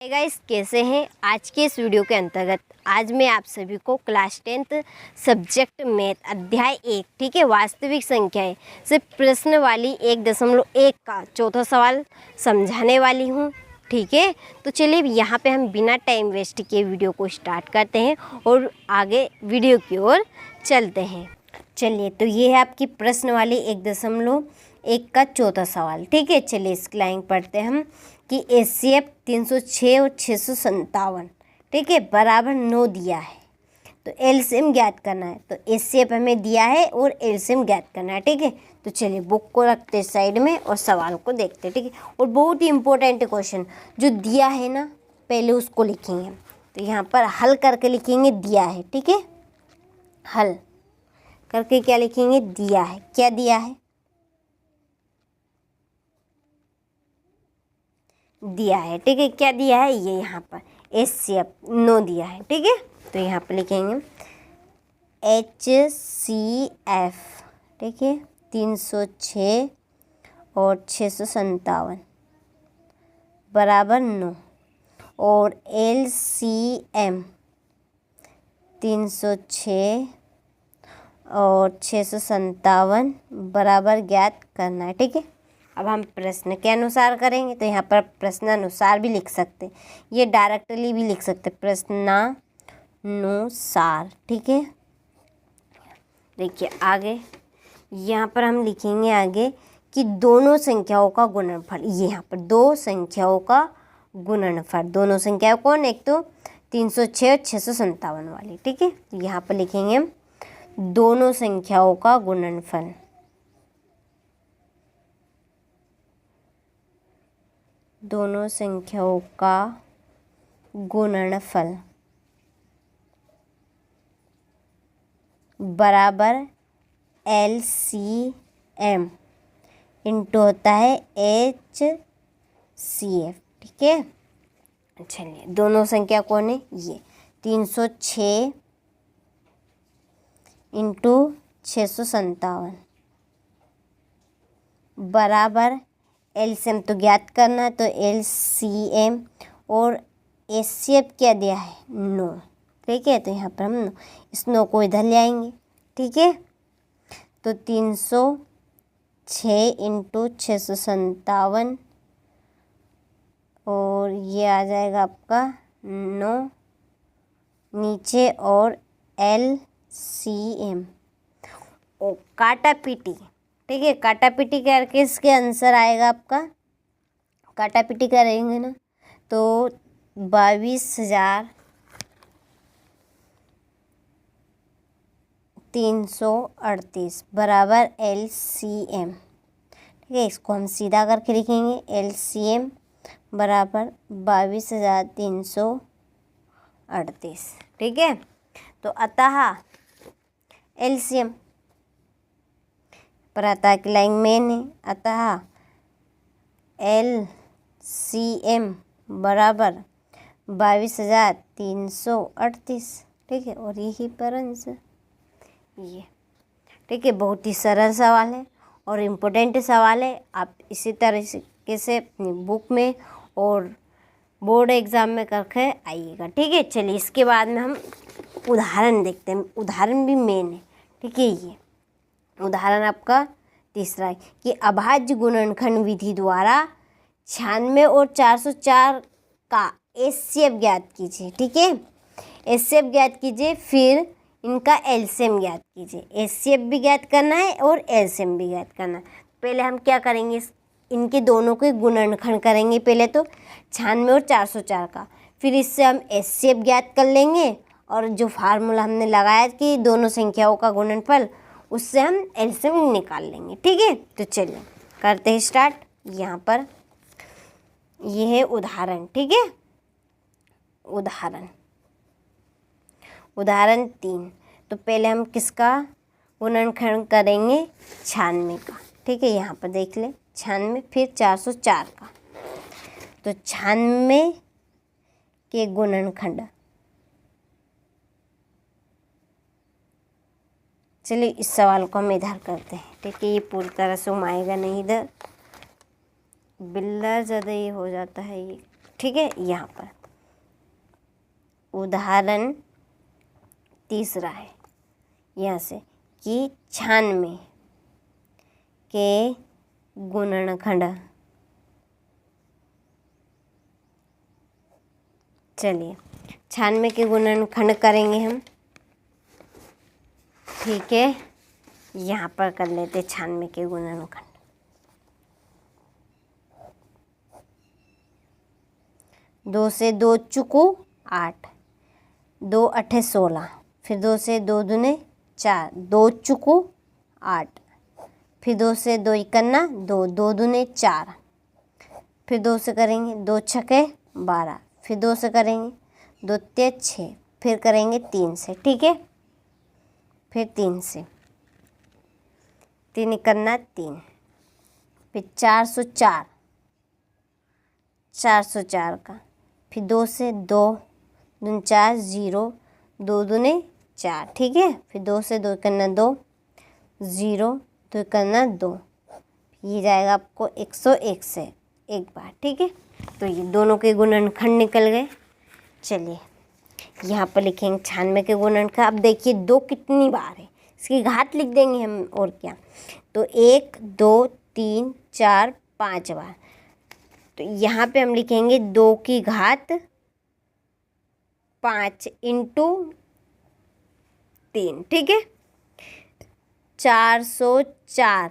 Hey guys, कैसे हैं। आज के इस वीडियो के अंतर्गत आज मैं आप सभी को क्लास 10th सब्जेक्ट मैथ अध्याय 1 ठीक है वास्तविक संख्याएं से प्रश्न वाली 1.1 का चौथा सवाल समझाने वाली हूं। ठीक है, तो चलिए यहाँ पे हम बिना टाइम वेस्ट किए वीडियो को स्टार्ट करते हैं और आगे वीडियो की ओर चलते हैं। चलिए, तो ये है आपकी प्रश्न वाली 1.1 का चौथा सवाल। ठीक है, चलिए इसकी लाइन पढ़ते हैं हम कि HCF 306 और 657 ठीक है बराबर 9 दिया है, तो एलसीएम ज्ञात करना है। तो HCF हमें दिया है और एलसीएम ज्ञात करना है। ठीक है, तो चलिए बुक को रखते हैं साइड में और सवाल को देखते हैं। ठीक है, और बहुत ही इंपॉर्टेंट क्वेश्चन जो दिया है ना, पहले उसको लिखेंगे। तो यहाँ पर हल करके लिखेंगे दिया है। ठीक है, हल करके क्या लिखेंगे, दिया है। क्या दिया है, दिया है। ठीक है, क्या दिया है, ये यहाँ पर HCF 9 दिया है। ठीक है, तो यहाँ पर लिखेंगे HCF ठीक है 306 और 657 बराबर 9 और LCM 306 और 657 बराबर ज्ञात करना है। ठीक है, अब हम प्रश्न के अनुसार करेंगे। तो यहाँ पर प्रश्नानुसार भी लिख सकते हैं, ये डायरेक्टली भी लिख सकते हैं प्रश्नानुसार। ठीक है, देखिए आगे यहाँ पर हम लिखेंगे आगे कि दोनों संख्याओं का गुणनफल। ये यहाँ पर दो संख्याओं का गुणनफल, दोनों संख्याओं कौन, एक तो 306 और 657 वाली। ठीक है, तो यहाँ पर लिखेंगे हम दोनों संख्याओं का गुणनफल। दोनों संख्याओं का गुणनफल बराबर LCM इंटू होता है HCF। ठीक है, चलिए दोनों संख्या कौन है, ये 306 इंटू 657 बराबर एलसीएम तो ज्ञात करना है, तो LCM और HCF क्या दिया है, 9। ठीक है, तो यहाँ पर हम इस 9 को इधर ले आएंगे। ठीक है, तो 306 इंटू 657 और ये आ जाएगा आपका 9 नीचे और LCM और काटा पीटी। ठीक है, काटा पीटी करके इसके आंसर आएगा आपका, काटा पीटी करेंगे ना तो 22,338 बराबर LCM। ठीक है, इसको हम सीधा करके लिखेंगे LCM बराबर 22,338। ठीक है, तो अतः LCM पर अतः की लाइन मेन है, अतः LCM बराबर 22,338। ठीक है, और यही पर आंसर ये। ठीक है, बहुत ही सरल सवाल है और इम्पोर्टेंट सवाल है। आप इसी तरीके से अपनी बुक में और बोर्ड एग्ज़ाम में करके आइएगा। ठीक है, चलिए इसके बाद में हम उदाहरण देखते हैं। उदाहरण भी मेन है। ठीक है, ये उदाहरण आपका तीसरा है कि अभाज्य गुणनखंड विधि द्वारा 96 और 404 का HCF ज्ञात कीजिए। ठीक है, HCF ज्ञात कीजिए, फिर इनका LCM ज्ञात कीजिए। HCF भी ज्ञात करना है और LCM भी ज्ञात करना है। पहले हम क्या करेंगे, इनके दोनों के गुणनखंड करेंगे। पहले तो 96 और 404 का, फिर इससे हम HCF ज्ञात कर लेंगे और जो फार्मूला हमने लगाया कि दोनों संख्याओं का गुणनफल, उससे हम LCM निकाल लेंगे। ठीक है, तो चलिए करते हैं स्टार्ट। यहाँ पर ये है उदाहरण। ठीक है, उदाहरण 3। तो पहले हम किसका गुणनखंड करेंगे, 96 का। ठीक है, यहाँ पर देख लें 96 फिर 404 का, तो 96 के गुणनखंड। चलिए इस सवाल को हम इधर करते हैं। ठीक है, ये पूरी तरह से घुमाएगा नहीं इधर, बिल्ला ज़्यादा ये हो जाता है ये। ठीक है। यहाँ पर उदाहरण तीसरा है यहाँ से कि 96 के गुणनखंड। चलिए 96 के गुणनखंड करेंगे हम, ठीक है। यहाँ पर कर लेते 96 के गुणनखंड। 2 से 2 चुकू 8, 2 8 16, फिर 2 से 2 दूने 4, 2 चुकू 8, फिर 2 से 2 इकन्ना 2, 2 दूने 4, फिर 2 से करेंगे 2 छके 12, फिर 2 से करेंगे 2 ते 6, फिर करेंगे 3 से, ठीक है। फिर 3 से 3 इकन्ना 3, फिर 404, 404 का, फिर 2 से 2 दून 4 0, 2 दूने 4, ठीक है। फिर 2 से 2 करना 2 0, 2 करना 2, ये जाएगा आपको 101 से एक बार, ठीक है। तो ये दोनों के गुणनखंड निकल गए। चलिए यहाँ पर लिखेंगे 96 के गुणनखंड। अब देखिए 2 कितनी बार है, इसकी घात लिख देंगे हम, और क्या। तो 1 2 3 4 5 बार। तो यहाँ पे हम लिखेंगे 2 की घात 5 इंटू 3, ठीक है। 404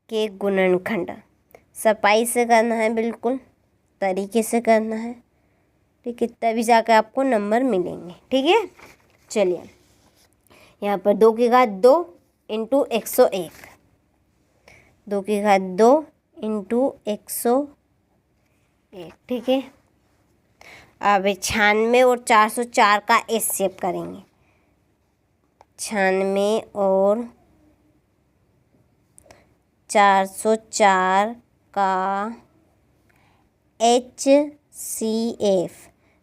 के गुणनखंड सफाई से करना है, बिल्कुल तरीके से करना है, ठीक है, तभी जाकर आपको नंबर मिलेंगे, ठीक है। चलिए यहाँ पर 2 की घात 2 इंटू 101, 2 की घात 2 इंटू 101, ठीक है। अब 96 और 404 का एचसीएफ करेंगे। 96 और 404 का HCF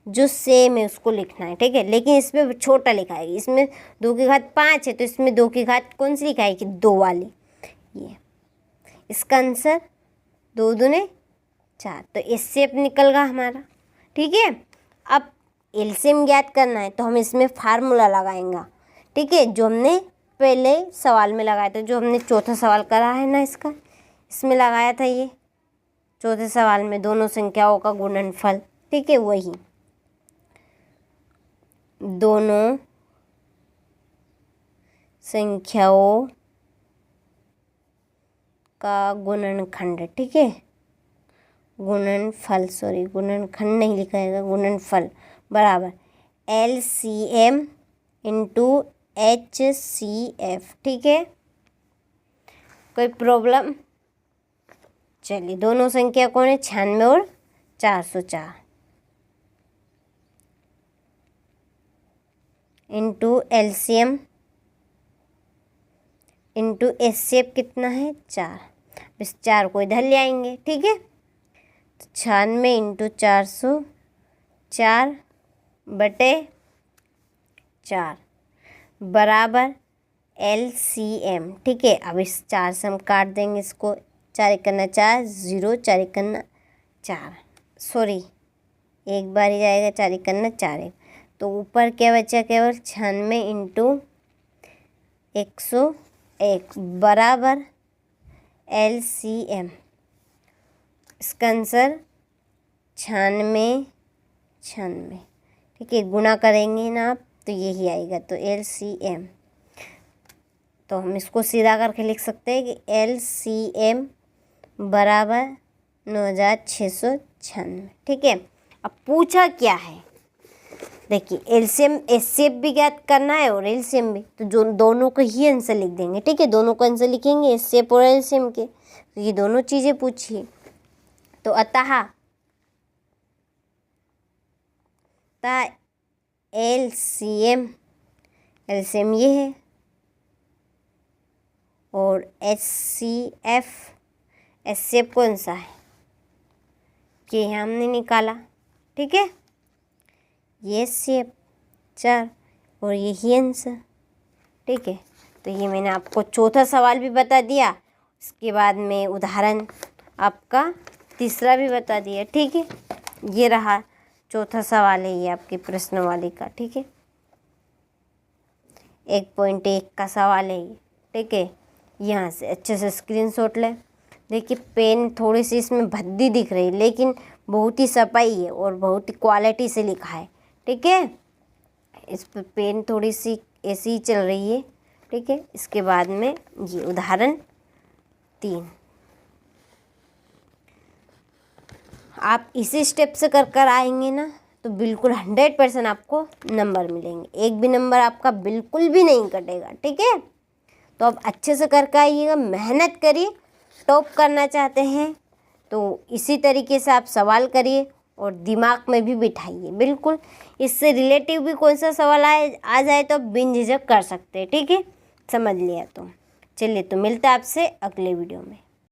जो सेम है उसको लिखना है, ठीक है। लेकिन इसमें छोटा लिखा है, इसमें 2 की घात 5 है, तो इसमें 2 की घात कौन सी लिखाएगी, 2 वाली। ये इसका आंसर 2 दूने 4, तो एचसीएफ निकल गया हमारा, ठीक है। अब एलसीएम ज्ञात करना है, तो हम इसमें फार्मूला लगाएंगे, ठीक है, जो हमने पहले सवाल में लगाया था, जो हमने चौथा सवाल करा है ना, इसमें लगाया था। ये चौथे सवाल में दोनों संख्याओं का गुणनफल, ठीक है, वही दोनों संख्याओं का गुणनखंड, ठीक है, गुणनफल, सॉरी गुणनखंड नहीं लिखाएगा, गुणनफल बराबर LCM इंटू HCF, ठीक है। कोई प्रॉब्लम? चलिए दोनों संख्या कौन है, 96 और 404 इंटू LCM इंटू HCF कितना है, 4, बस 4 को इधर ले आएंगे, ठीक है। तो 96 इंटू 404 बटे 4 बराबर LCM, ठीक है। अब इस 4 से हम काट देंगे इसको, 4 एकन्ना 4 0, 4 एकन्ना 4, सॉरी एक बार ही जाएगा, 4 एकन्ना 4, तो ऊपर क्या बचा, केवल 96 इंटू 101 बराबर LCM। इसका आंसर 96, ठीक है, गुणा करेंगे ना आप तो यही आएगा, तो LCM, तो हम इसको सीधा करके लिख सकते हैं कि LCM बराबर 9696, ठीक है। अब पूछा क्या है, देखिए LCM HCF भी ज्ञात करना है और LCM भी, तो जो दोनों का ही आंसर लिख देंगे, ठीक है, दोनों का आंसर लिखेंगे HCF और LCM के, तो ये दोनों चीज़ें पूछिए। तो अतः LCM ये है और HCF कौन सा है कि हमने निकाला, ठीक है, ये HCF 4 और यही आंसर, ठीक है। तो ये मैंने आपको चौथा सवाल भी बता दिया, इसके बाद में उदाहरण आपका तीसरा भी बता दिया, ठीक है। ये रहा चौथा सवाल है, ये आपके प्रश्नवाली का। ठीक है, 1.1 का सवाल है ये। ठीक है, यहाँ से अच्छे से स्क्रीनशॉट लें। देखिए पेन थोड़ी सी इसमें भद्दी दिख रही है, लेकिन बहुत ही सफाई है और बहुत ही क्वालिटी से लिखा है। ठीक है, इस पर पेन थोड़ी सी ऐसी ही चल रही है। ठीक है, इसके बाद में ये उदाहरण 3 आप इसी स्टेप से कर आएंगे ना तो बिल्कुल 100% आपको नंबर मिलेंगे, एक भी नंबर आपका बिल्कुल भी नहीं कटेगा। ठीक है, तो अब अच्छे से करके आइएगा, मेहनत करिए। टॉप करना चाहते हैं तो इसी तरीके से आप सवाल करिए और दिमाग में भी बिठाइए। बिल्कुल इससे रिलेटिव भी कौन सा सवाल आ जाए तो बिन झिझक कर सकते हैं। ठीक है, समझ लिया तो चलिए, तो मिलता है आपसे अगले वीडियो में।